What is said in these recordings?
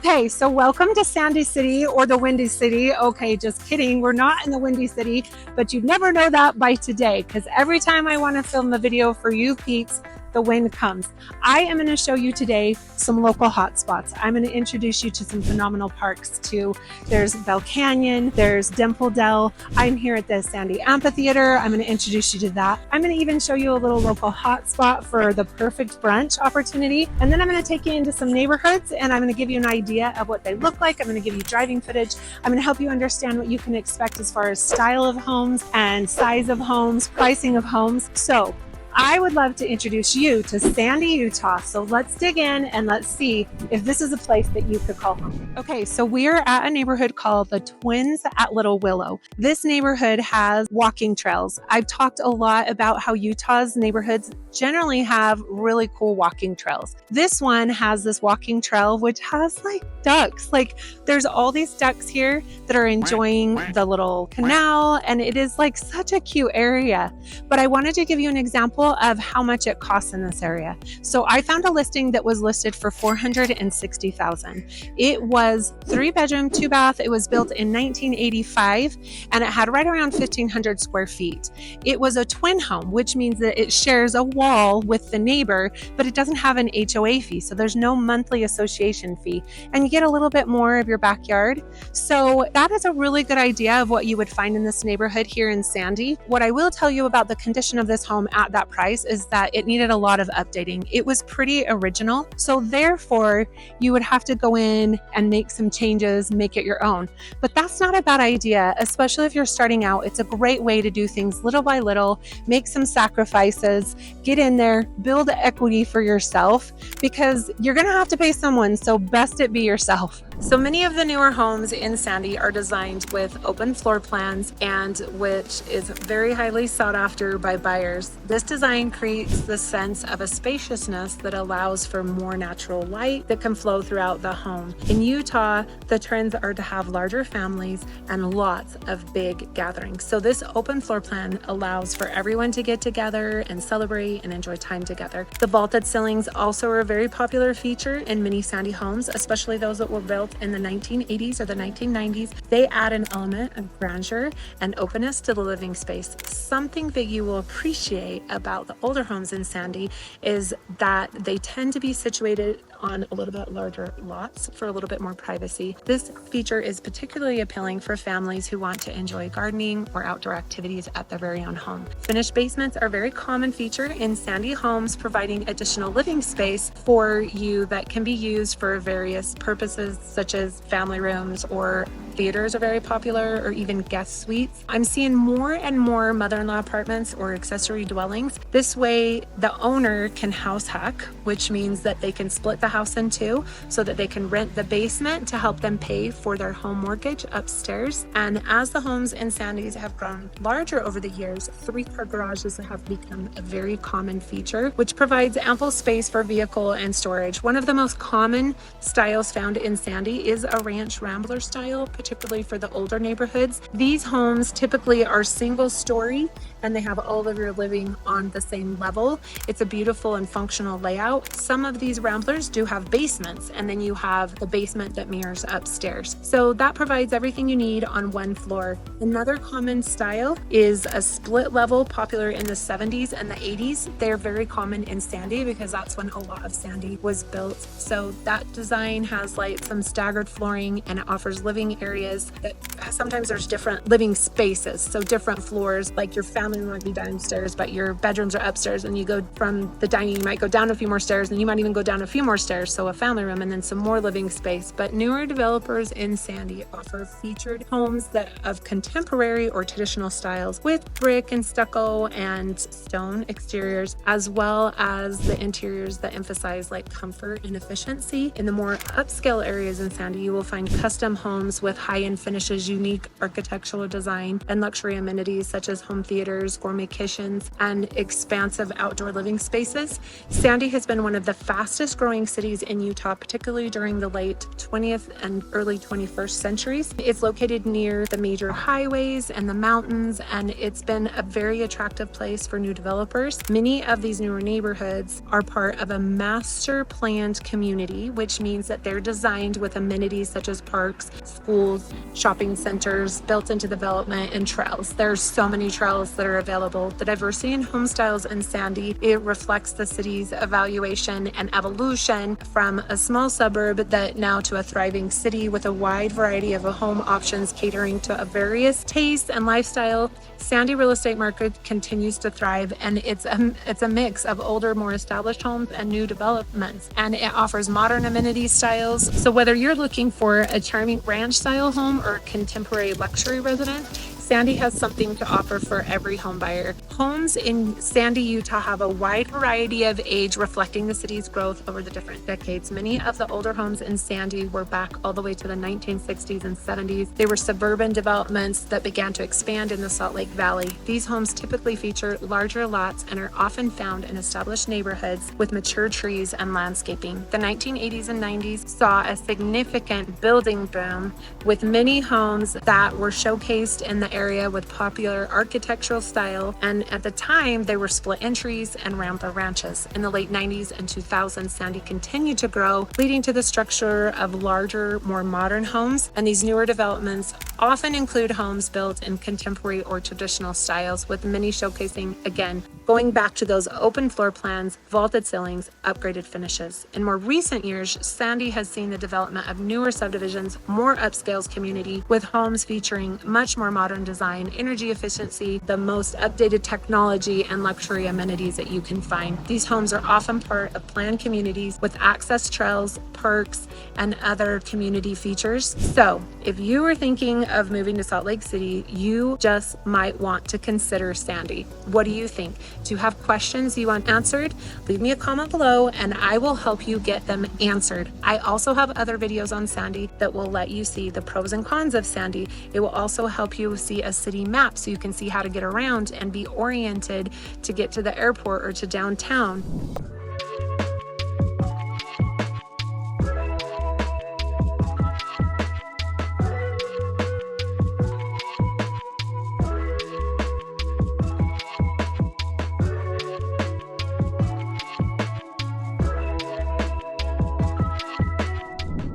Okay, so welcome to Sandy City or the Windy City. Okay, just kidding. We're not in the Windy City, but you'd never know that by today because every time I want to film a video for you peeps, the wind comes. I am going to show you today some local hotspots. I'm going to introduce you to some phenomenal parks too. There's Bell Canyon, there's Dimple, Dell. I'm here at the Sandy Amphitheater. I'm going to introduce you to that. I'm going to even show you a little local hotspot for the perfect brunch opportunity. And then I'm going to take you into some neighborhoods and I'm going to give you an idea of what they look like. I'm going to give you driving footage. I'm going to help you understand what you can expect as far as style of homes and size of homes, pricing of homes. So I would love to introduce you to Sandy, Utah. So let's dig in and let's see if this is a place that you could call home. Okay, so we're at a neighborhood called the Twins at Little Willow. This neighborhood has walking trails. I've talked a lot about how Utah's neighborhoods generally have really cool walking trails. This one has this walking trail which has like ducks. Like there's all these ducks here that are enjoying the little canal and it is like such a cute area. But I wanted to give you an example of how much it costs in this area. So I found a listing that was listed for $460,000. It was 3-bedroom, 2-bath. It was built in 1985 and it had right around 1,500 square feet. It was a twin home, which means that it shares a wall with the neighbor, but it doesn't have an HOA fee. So there's no monthly association fee and you get a little bit more of your backyard. So that is a really good idea of what you would find in this neighborhood here in Sandy. What I will tell you about the condition of this home at that price is that it needed a lot of updating. It was pretty original, so therefore you would have to go in and make some changes, make it your own. But that's not a bad idea, especially if you're starting out. It's a great way to do things little by little, make some sacrifices, get in there, build equity for yourself because you're going to have to pay someone, so best it be yourself. So many of the newer homes in Sandy are designed with open floor plans and which is very highly sought after by buyers. This design creates the sense of a spaciousness that allows for more natural light that can flow throughout the home. In Utah, the trends are to have larger families and lots of big gatherings. So this open floor plan allows for everyone to get together and celebrate and enjoy time together. The vaulted ceilings also are a very popular feature in many Sandy homes, especially those that were built in the 1980s or the 1990s. They add an element of grandeur and openness to the living space. Something that you will appreciate about the older homes in Sandy is that they tend to be situated on a little bit larger lots for a little bit more privacy. This feature is particularly appealing for families who want to enjoy gardening or outdoor activities at their very own home. Finished basements are a very common feature in Sandy homes, providing additional living space for you that can be used for various purposes such as family rooms or theaters are very popular, or even guest suites. I'm seeing more and more mother-in-law apartments or accessory dwellings. This way, the owner can house hack, which means that they can split the house in two so that they can rent the basement to help them pay for their home mortgage upstairs. And as the homes in Sandy's have grown larger over the years, 3-car garages have become a very common feature, which provides ample space for vehicle and storage. One of the most common styles found in Sandy is a ranch rambler style, particularly for the older neighborhoods. These homes typically are single story and they have all of your living on the same level. It's a beautiful and functional layout. Some of these ramblers do have basements and then you have the basement that mirrors upstairs. So that provides everything you need on one floor. Another common style is a split level, popular in the 70s and the 80s. They're very common in Sandy because that's when a lot of Sandy was built. So that design has like some staggered flooring and it offers living areas that sometimes there's different living spaces. So different floors, like your family room might be downstairs, but your bedrooms are upstairs and you go from the dining, you might go down a few more stairs and you might even go down a few more stairs. So a family room and then some more living space. But newer developers in Sandy offer featured homes that of contemporary or traditional styles with brick and stucco and stone exteriors, as well as the interiors that emphasize like comfort and efficiency. In the more upscale areas in Sandy, you will find custom homes with high-end finishes, unique architectural design, and luxury amenities such as home theaters, gourmet kitchens, and expansive outdoor living spaces. Sandy has been one of the fastest growing cities in Utah, particularly during the late 20th and early 21st centuries. It's located near the major highways and the mountains, and it's been a very attractive place for new developers. Many of these newer neighborhoods are part of a master planned community, which means that they're designed with amenities such as parks, schools, shopping centers built into development, and trails. There's so many trails that are available. The diversity in home styles in Sandy, it reflects the city's evaluation and evolution from a small suburb that now to a thriving city with a wide variety of home options catering to a various tastes and lifestyle. Sandy real estate market continues to thrive, and it's a mix of older, more established homes and new developments, and it offers modern amenity styles. So whether you're looking for a charming ranch style home or contemporary luxury residence, Sandy has something to offer for every home buyer. Homes in Sandy, Utah have a wide variety of age, reflecting the city's growth over the different decades. Many of the older homes in Sandy were back all the way to the 1960s and 70s. They were suburban developments that began to expand in the Salt Lake Valley. These homes typically feature larger lots and are often found in established neighborhoods with mature trees and landscaping. The 1980s and 90s saw a significant building boom, with many homes that were showcased in the area with popular architectural style, and at the time they were split entries and rampa ranches. In the late 90s and 2000s, Sandy continued to grow, leading to the structure of larger, more modern homes, and these newer developments often include homes built in contemporary or traditional styles, with many showcasing, again, going back to those open floor plans, vaulted ceilings, upgraded finishes. In more recent years, Sandy has seen the development of newer subdivisions, more upscale community, with homes featuring much more modern design, energy efficiency, the most updated technology, and luxury amenities that you can find. These homes are often part of planned communities with access trails, parks, and other community features. So if you are thinking of moving to Salt Lake City, you just might want to consider Sandy. What do you think? Do you have questions you want answered? Leave me a comment below and I will help you get them answered. I also have other videos on Sandy that will let you see the pros and cons of Sandy. It will also help you see a city map so you can see how to get around and be oriented to get to the airport or to downtown.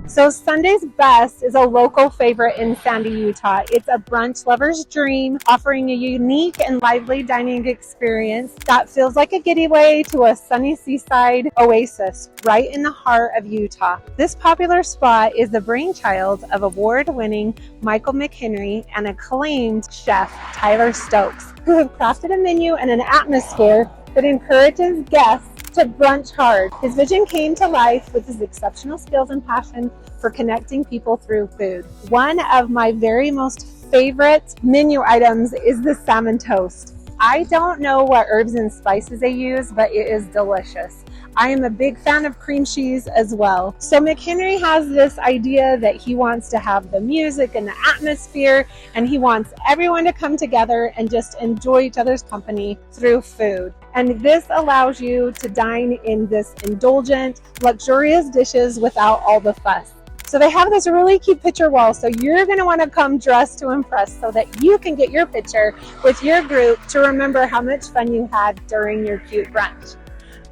So Sunday's Best is a local favorite in Sandy, Utah. It's a brunch lover's dream, offering a unique and lively dining experience that feels like a getaway to a sunny seaside oasis right in the heart of Utah. This popular spot is the brainchild of award-winning Michael McHenry and acclaimed chef Tyler Stokes, who have crafted a menu and an atmosphere that encourages guests to brunch hard. His vision came to life with his exceptional skills and passion for connecting people through food. One of my very most favorite menu items is the salmon toast. I don't know what herbs and spices they use, but it is delicious. I am a big fan of cream cheese as well. So McHenry has this idea that he wants to have the music and the atmosphere, and he wants everyone to come together and just enjoy each other's company through food. And this allows you to dine in this indulgent, luxurious dishes without all the fuss. So they have this really cute picture wall, so you're going to want to come dressed to impress so that you can get your picture with your group to remember how much fun you had during your cute brunch.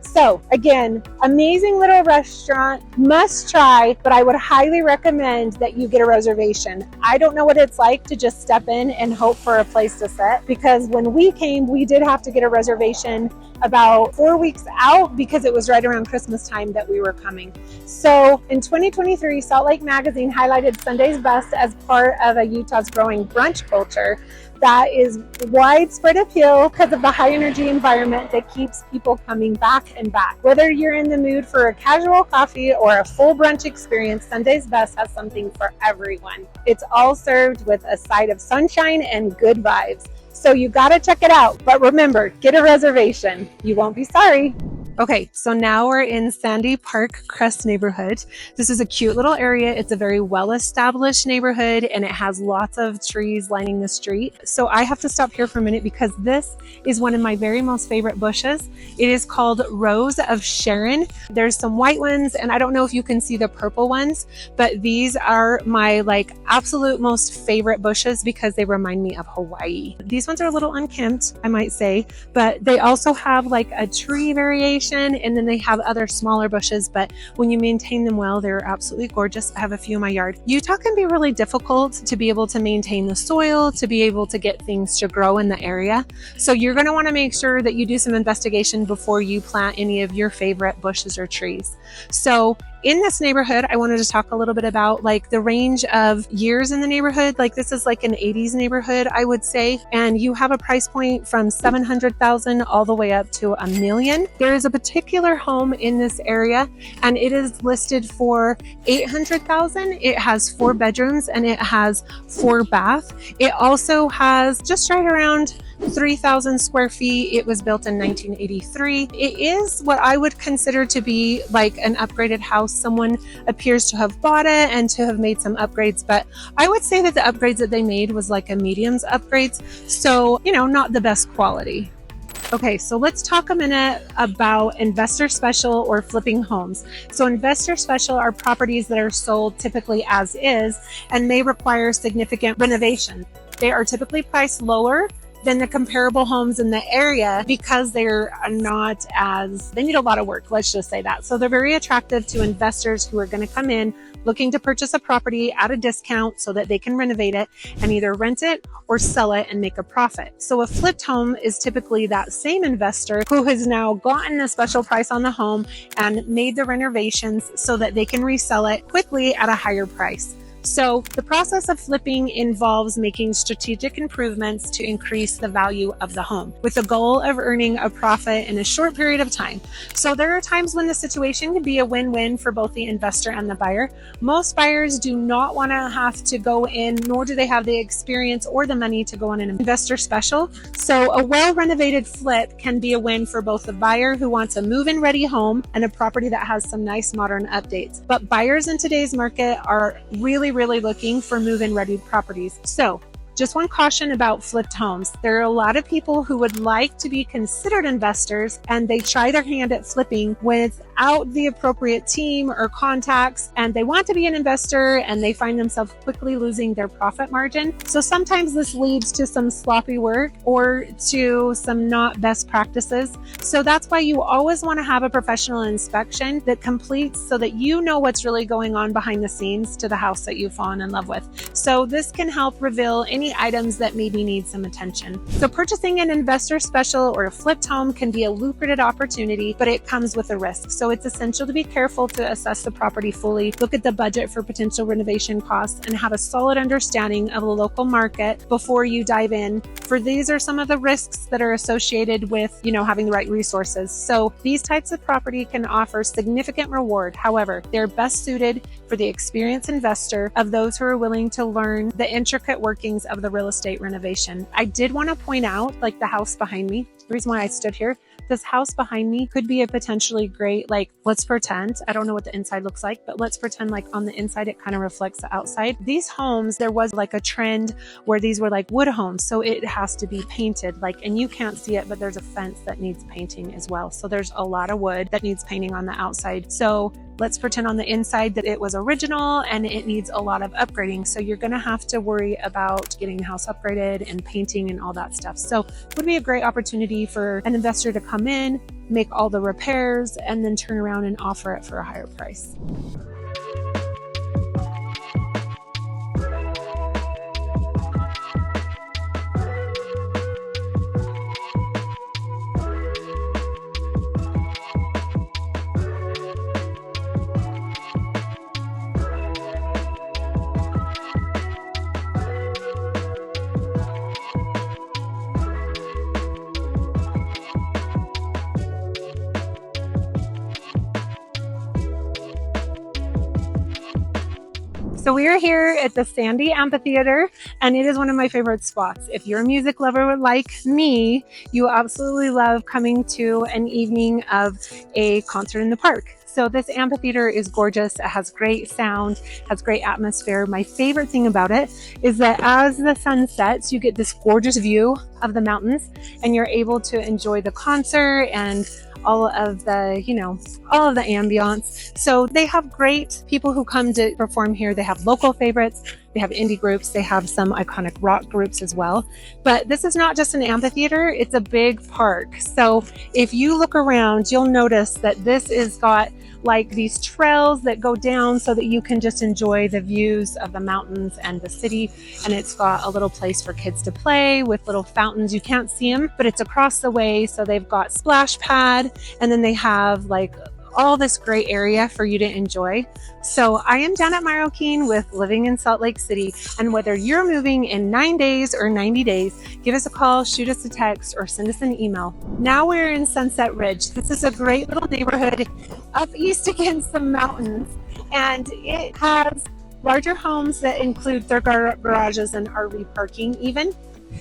So again, amazing little restaurant, must try, but I would highly recommend that you get a reservation. I don't know what it's like to just step in and hope for a place to sit, because when we came, we did have to get a reservation about 4 weeks out because it was right around Christmas time that we were coming. So in 2023, Salt Lake Magazine highlighted Sunday's Best as part of a Utah's growing brunch culture that is widespread appeal because of the high energy environment that keeps people coming back and back. Whether you're in the mood for a casual coffee or a full brunch experience, Sunday's Best has something for everyone. It's all served with a side of sunshine and good vibes. So you gotta check it out. But remember, get a reservation. You won't be sorry. Okay, so now we're in Sandy Park Crest neighborhood. This is a cute little area. It's a very well-established neighborhood and it has lots of trees lining the street. So I have to stop here for a minute because this is one of my very most favorite bushes. It is called Rose of Sharon. There's some white ones and I don't know if you can see the purple ones, but these are my absolute most favorite bushes because they remind me of Hawaii. These ones are a little unkempt, I might say, but they also have a tree variation. And then they have other smaller bushes, but when you maintain them well, they're absolutely gorgeous. I have a few in my yard. Utah can be really difficult to be able to maintain the soil, to be able to get things to grow in the area. So you're going to want to make sure that you do some investigation before you plant any of your favorite bushes or trees. So in this neighborhood, I wanted to talk a little bit about the range of years in the neighborhood. This is an 80s neighborhood, I would say. And you have a price point from $700,000 all the way up to $1 million. There is a particular home in this area and it is listed for $800,000. It has 4 bedrooms and it has 4 baths. It also has just right around 3,000 square feet. It was built in 1983. It is what I would consider to be an upgraded house. Someone appears to have bought it and to have made some upgrades, but I would say that the upgrades that they made was a medium's upgrades. So, not the best quality. Okay, so let's talk a minute about investor special or flipping homes. So investor special are properties that are sold typically as is and may require significant renovation. They are typically priced lower than the comparable homes in the area because they need a lot of work, let's just say that. So they're very attractive to investors who are going to come in looking to purchase a property at a discount so that they can renovate it and either rent it or sell it and make a profit. So a flipped home is typically that same investor who has now gotten a special price on the home and made the renovations so that they can resell it quickly at a higher price. So the process of flipping involves making strategic improvements to increase the value of the home with the goal of earning a profit in a short period of time. So there are times when the situation can be a win-win for both the investor and the buyer. Most buyers do not want to have to go in, nor do they have the experience or the money to go on an investor special. So a well-renovated flip can be a win for both the buyer who wants a move-in ready home and a property that has some nice modern updates. But buyers in today's market are really looking for move-in ready properties. So just one caution about flipped homes. There are a lot of people who would like to be considered investors and they try their hand at flipping without the appropriate team or contacts, and they want to be an investor and they find themselves quickly losing their profit margin. So sometimes this leads to some sloppy work or to some not best practices. So that's why you always want to have a professional inspection that completes so that you know what's really going on behind the scenes to the house that you've fallen in love with. So this can help reveal any items that maybe need some attention. So purchasing an investor special or a flipped home can be a lucrative opportunity, but it comes with a risk. So it's essential to be careful to assess the property fully, look at the budget for potential renovation costs, and have a solid understanding of the local market before you dive in. For these are some of the risks that are associated with, having the right resources. So these types of property can offer significant reward. However, they're best suited for the experienced investor of those who are willing to learn the intricate workings of the real estate renovation. I did want to point out, the house behind me, the reason why I stood here, this house behind me could be a potentially great, let's pretend, I don't know what the inside looks like, but let's pretend on the inside, it kind of reflects the outside. These homes, there was a trend where these were wood homes. So it has to be painted, and you can't see it, but there's a fence that needs painting as well. So there's a lot of wood that needs painting on the outside. So let's pretend on the inside that it was original and it needs a lot of upgrading. So you're going to have to worry about getting the house upgraded and painting and all that stuff. So it would be a great opportunity for an investor to come in, make all the repairs, and then turn around and offer it for a higher price. So we are here at the Sandy Amphitheater, and it is one of my favorite spots. If you're a music lover like me, you absolutely love coming to an evening of a concert in the park. So this amphitheater is gorgeous. It has great sound, has great atmosphere. My favorite thing about it is that as the sun sets, you get this gorgeous view of the mountains, and you're able to enjoy the concert and all of the, all of the ambiance. So they have great people who come to perform here. They have local favorites, they have indie groups, they have some iconic rock groups as well. But this is not just an amphitheater, it's a big park. So if you look around, you'll notice that this is got like these trails that go down so that you can just enjoy the views of the mountains and the city. And it's got a little place for kids to play with little fountains. You can't see them, but it's across the way. So they've got splash pad, and then they have like all this great area for you to enjoy. So I am Janet Marroquin with Living in Salt Lake City, and whether you're moving in 9 days or 90 days, give us a call, shoot us a text, or send us an email. Now we're in Sunset Ridge. This is a great little neighborhood up east against the mountains, and it has larger homes that include third garages and RV parking even.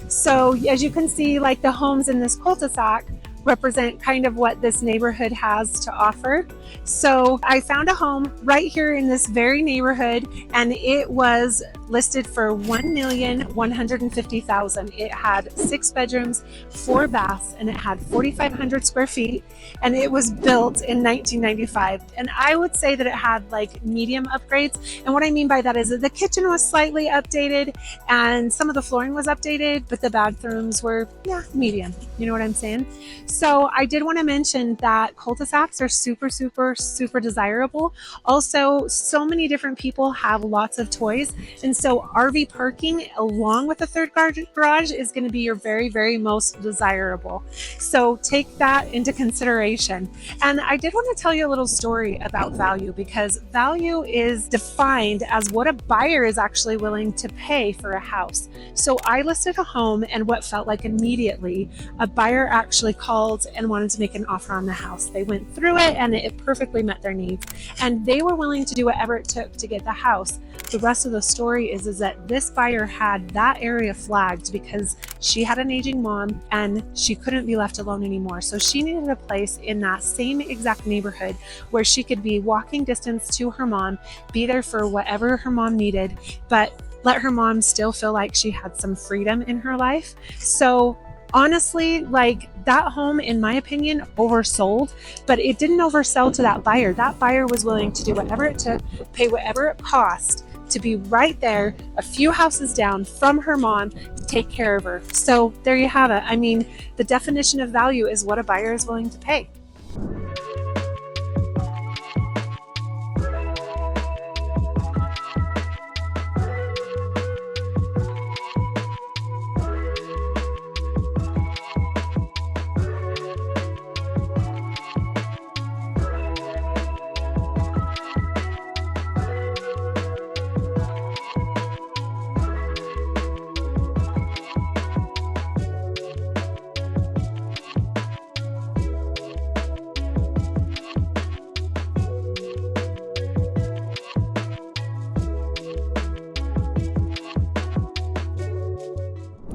So as you can see, like the homes in this cul-de-sac represent kind of what this neighborhood has to offer. So I found a home right here in this very neighborhood, and it was listed for $1,150,000. It had 6 bedrooms, 4 baths, and it had 4,500 square feet, and it was built in 1995. And I would say that it had like medium upgrades. And what I mean by that is that the kitchen was slightly updated and some of the flooring was updated, but the bathrooms were, medium. You know what I'm saying? So I did want to mention that cul-de-sacs are super, super, super desirable. Also, so many different people have lots of toys. And so RV parking along with the third garage is going to be your very, very most desirable. So take that into consideration. And I did want to tell you a little story about value, because value is defined as what a buyer is actually willing to pay for a house. So I listed a home, and what felt like immediately, a buyer actually called and wanted to make an offer on the house. They went through it and it perfectly met their needs, and they were willing to do whatever it took to get the house. The rest of the story is that this buyer had that area flagged because she had an aging mom and she couldn't be left alone anymore. So she needed a place in that same exact neighborhood where she could be walking distance to her mom, be there for whatever her mom needed, but let her mom still feel like she had some freedom in her life. So honestly, like that home, in my opinion, oversold, but it didn't oversell to that buyer. That buyer was willing to do whatever it took, pay whatever it cost to be right there, a few houses down from her mom, to take care of her. So there you have it. I mean, the definition of value is what a buyer is willing to pay.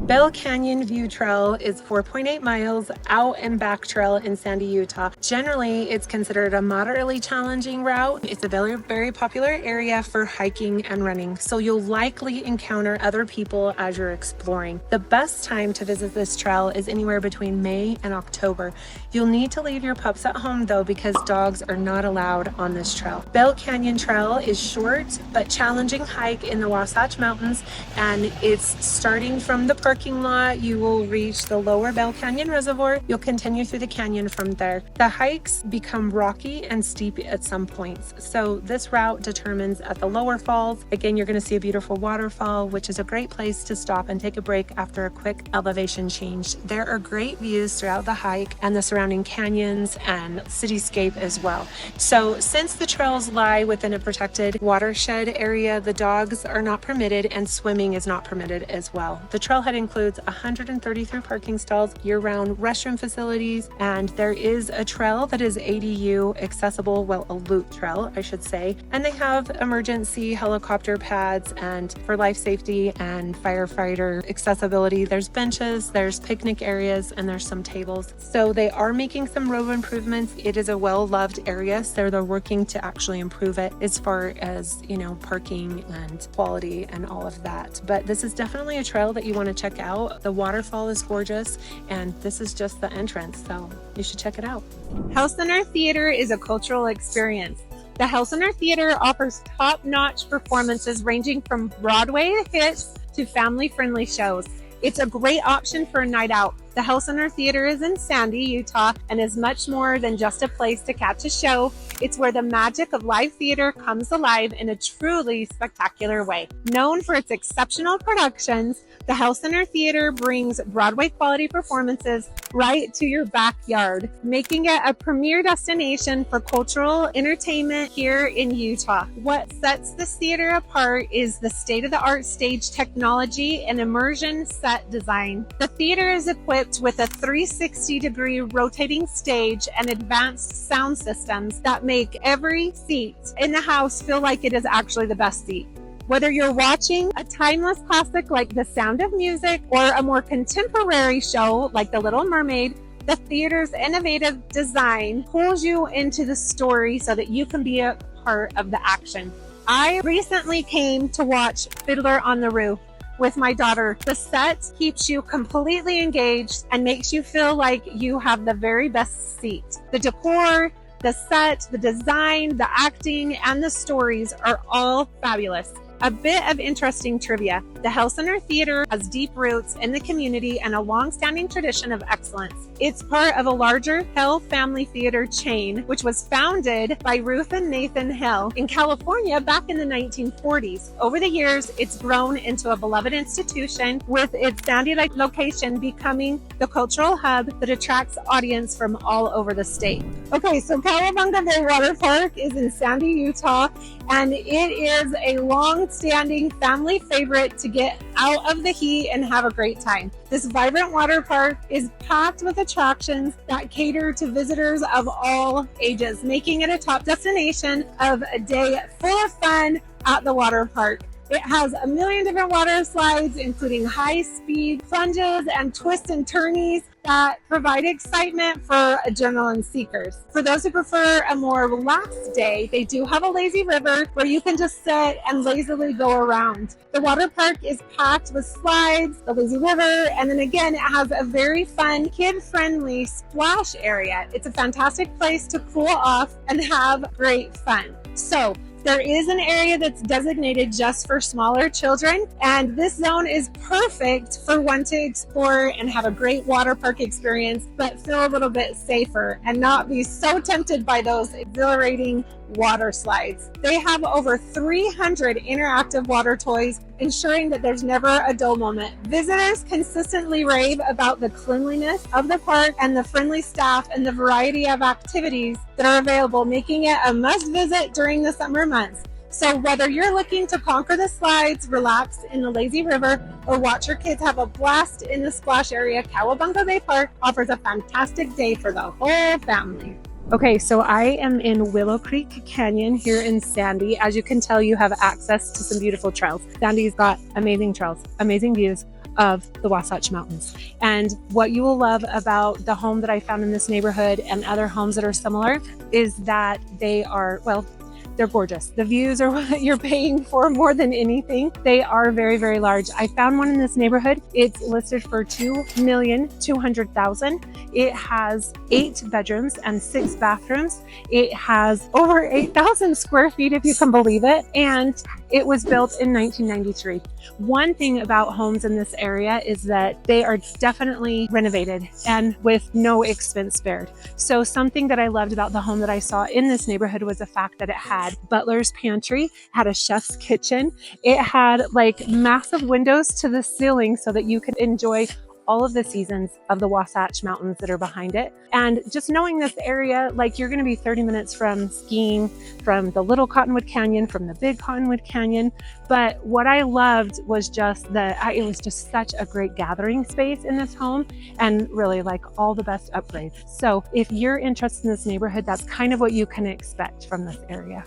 Bell Canyon View Trail is 4.8 miles out and back trail in Sandy, Utah. Generally, it's considered a moderately challenging route. It's a very, very popular area for hiking and running, so you'll likely encounter other people as you're exploring. The best time to visit this trail is anywhere between May and October. You'll need to leave your pups at home though, because dogs are not allowed on this trail. Bell Canyon Trail is short but challenging hike in the Wasatch Mountains, and it's starting from the parking lot. You will reach the lower Bell Canyon Reservoir. You'll continue through the canyon from there. The hikes become rocky and steep at some points, so this route determines at the lower falls. Again, you're going to see a beautiful waterfall, which is a great place to stop and take a break after a quick elevation change. There are great views throughout the hike and the surrounding canyons and cityscape as well. So since the trails lie within a protected watershed area, the dogs are not permitted and swimming is not permitted as well. The trailhead includes 133 parking stalls, year-round restroom facilities, and there is a trail that is ADU accessible, well, a loop trail, I should say. And they have emergency helicopter pads and for life safety and firefighter accessibility. There's benches, there's picnic areas, and there's some tables. So they are making some road improvements. It is a well-loved area, so they're working to actually improve it as far as, you know, parking and quality and all of that. But this is definitely a trail that you want to check out. The waterfall is gorgeous, and this is just the entrance, so you should check it out. Hale Center Theater is a cultural experience. The Hale Center Theater offers top-notch performances ranging from Broadway hits to family-friendly shows. It's a great option for a night out. The Hale Center Theater is in Sandy, Utah, and is much more than just a place to catch a show. It's where the magic of live theater comes alive in a truly spectacular way. Known for its exceptional productions, the Hale Center Theater brings Broadway quality performances right to your backyard, making it a premier destination for cultural entertainment here in Utah. What sets this theater apart is the state-of-the-art stage technology and immersion set design. The theater is equipped with a 360-degree rotating stage and advanced sound systems that make every seat in the house feel like it is actually the best seat. Whether you're watching a timeless classic like The Sound of Music or a more contemporary show like The Little Mermaid, the theater's innovative design pulls you into the story so that you can be a part of the action. I recently came to watch Fiddler on the Roof with my daughter. The set keeps you completely engaged and makes you feel like you have the very best seat. The decor, the set, the design, the acting, and the stories are all fabulous. A bit of interesting trivia. The Hale Center Theater has deep roots in the community and a long-standing tradition of excellence. It's part of a larger Hale family theater chain, which was founded by Ruth and Nathan Hale in California back in the 1940s. Over the years, it's grown into a beloved institution, with its Sandy-like location becoming the cultural hub that attracts audience from all over the state. Okay, so Cowabunga Bay Water Park is in Sandy, Utah, and it is a long-standing family favorite to get out of the heat and have a great time. This vibrant water park is packed with attractions that cater to visitors of all ages, making it a top destination of a day full of fun at the water park. It has a million different water slides, including high-speed plunges and twists and turnies that provide excitement for adrenaline seekers. For those who prefer a more relaxed day, they do have a lazy river where you can just sit and lazily go around. The water park is packed with slides, the lazy river, and then again, it has a very fun, kid-friendly splash area. It's a fantastic place to cool off and have great fun. So, there is an area that's designated just for smaller children, and this zone is perfect for one to explore and have a great water park experience, but feel a little bit safer and not be so tempted by those exhilarating water slides. They have over 300 interactive water toys, ensuring that there's never a dull moment. Visitors consistently rave about the cleanliness of the park and the friendly staff and the variety of activities that are available, making it a must visit during the summer months. So whether you're looking to conquer the slides, relax in the lazy river, or watch your kids have a blast in the splash area, Cowabunga Bay Park offers a fantastic day for the whole family. Okay, so I am in Willow Creek Canyon here in Sandy. As you can tell, you have access to some beautiful trails. Sandy's got amazing trails, amazing views of the Wasatch Mountains. And what you will love about the home that I found in this neighborhood and other homes that are similar is that they are, well, they're gorgeous. The views are what you're paying for more than anything. They are very, very large. I found one in this neighborhood. It's listed for $2,200,000. It has 8 bedrooms and 6 bathrooms. It has over 8,000 square feet, if you can believe it. And it was built in 1993. One thing about homes in this area is that they are definitely renovated and with no expense spared. So something that I loved about the home that I saw in this neighborhood was the fact that it had Butler's pantry, had a chef's kitchen. It had like massive windows to the ceiling so that you could enjoy all of the seasons of the Wasatch Mountains that are behind it. And just knowing this area, like you're going to be 30 minutes from skiing, from the Little Cottonwood Canyon, from the Big Cottonwood Canyon. But what I loved was just it was just such a great gathering space in this home, and really like all the best upgrades. So if you're interested in this neighborhood, that's kind of what you can expect from this area.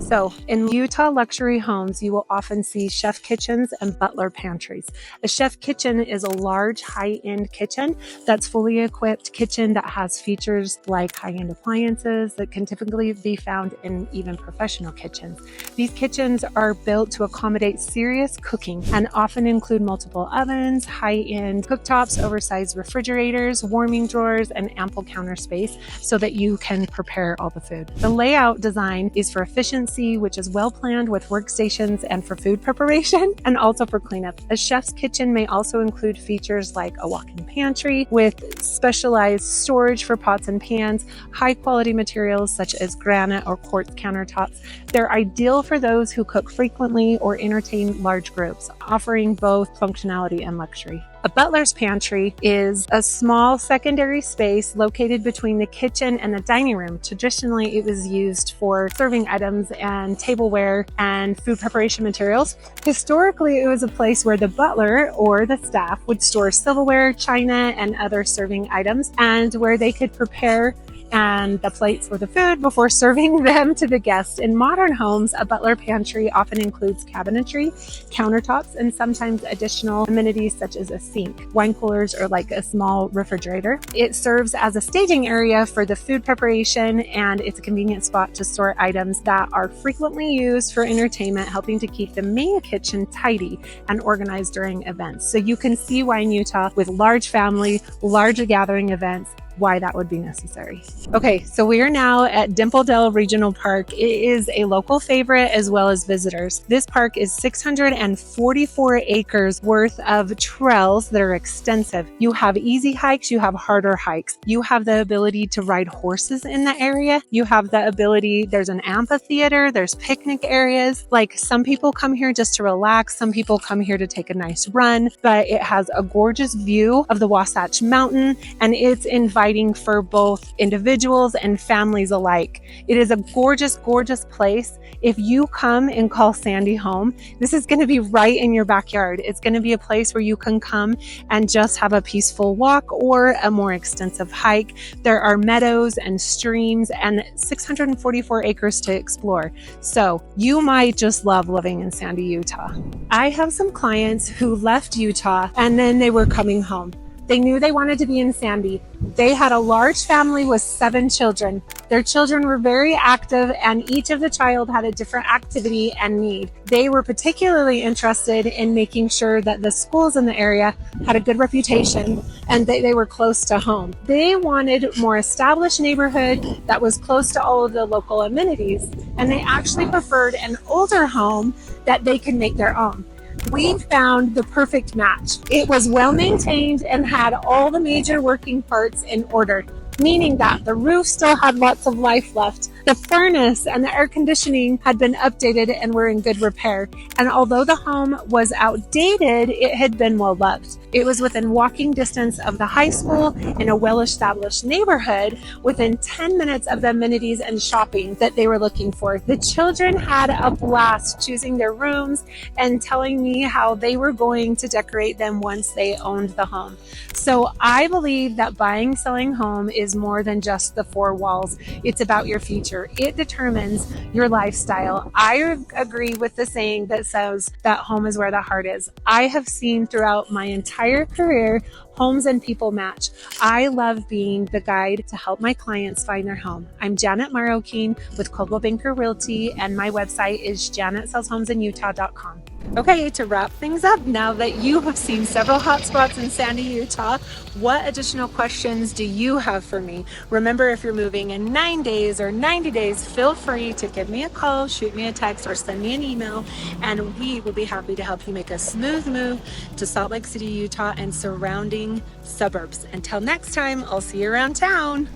So in Utah luxury homes, you will often see chef kitchens and butler pantries. A chef kitchen is a large high-end kitchen that's fully equipped kitchen that has features like high-end appliances that can typically be found in even professional kitchens. These kitchens are built to accommodate serious cooking and often include multiple ovens, high-end cooktops, oversized refrigerators, warming drawers, and ample counter space so that you can prepare all the food. The layout design is for efficiency, which is well planned with workstations and for food preparation and also for cleanup. A chef's kitchen may also include features like a walk-in pantry with specialized storage for pots and pans, high quality materials such as granite or quartz countertops. They're ideal for those who cook frequently or entertain large groups, offering both functionality and luxury. A butler's pantry is a small secondary space located between the kitchen and the dining room. Traditionally, it was used for serving items and tableware and food preparation materials. Historically, it was a place where the butler or the staff would store silverware, china, and other serving items, and where they could prepare and the plates for the food before serving them to the guests. In modern homes, a butler pantry often includes cabinetry, countertops, and sometimes additional amenities such as a sink, wine coolers, or like a small refrigerator. It serves as a staging area for the food preparation, and it's a convenient spot to store items that are frequently used for entertainment, helping to keep the main kitchen tidy and organized during events. So you can see why in Utah, with large family, large gathering events, why that would be necessary. Okay, so we are now at Dimple Dell Regional Park. It is a local favorite as well as visitors. This park is 644 acres worth of trails that are extensive. You have easy hikes, you have harder hikes. You have the ability to ride horses in the area. You have the ability, there's an amphitheater, there's picnic areas. Like some people come here just to relax, some people come here to take a nice run, but it has a gorgeous view of the Wasatch Mountain, and it's inviting for both individuals and families alike. It is a gorgeous, gorgeous place. If you come and call Sandy home, this is going to be right in your backyard. It's going to be a place where you can come and just have a peaceful walk or a more extensive hike. There are meadows and streams and 644 acres to explore. So you might just love living in Sandy, Utah. I have some clients who left Utah and then they were coming home. They knew they wanted to be in Sandy. They had a large family with 7 children. Their children were very active, and each of the child had a different activity and need. They were particularly interested in making sure that the schools in the area had a good reputation and they were close to home. They wanted more established neighborhood that was close to all of the local amenities, and they actually preferred an older home that they could make their own. We found the perfect match. It was well maintained and had all the major working parts in order, meaning that the roof still had lots of life left. The furnace and the air conditioning had been updated and were in good repair. And although the home was outdated, it had been well loved. It was within walking distance of the high school in a well-established neighborhood, within 10 minutes of the amenities and shopping that they were looking for. The children had a blast choosing their rooms and telling me how they were going to decorate them once they owned the home. So I believe that buying, selling home is more than just the 4 walls. It's about your future. manager. It determines your lifestyle. I agree with the saying that says that home is where the heart is. I have seen throughout my entire career, homes and people match. I love being the guide to help my clients find their home. I'm Janet Marroquin with Coldwell Banker Realty, and my website is janetsellshomesinutah.com. Okay, to wrap things up, now that you have seen several hotspots in Sandy, Utah, what additional questions do you have for me? Remember, if you're moving in 9 days or 90 days, feel free to give me a call, shoot me a text, or send me an email, and we will be happy to help you make a smooth move to Salt Lake City, Utah and surrounding suburbs. Until next time, I'll see you around town.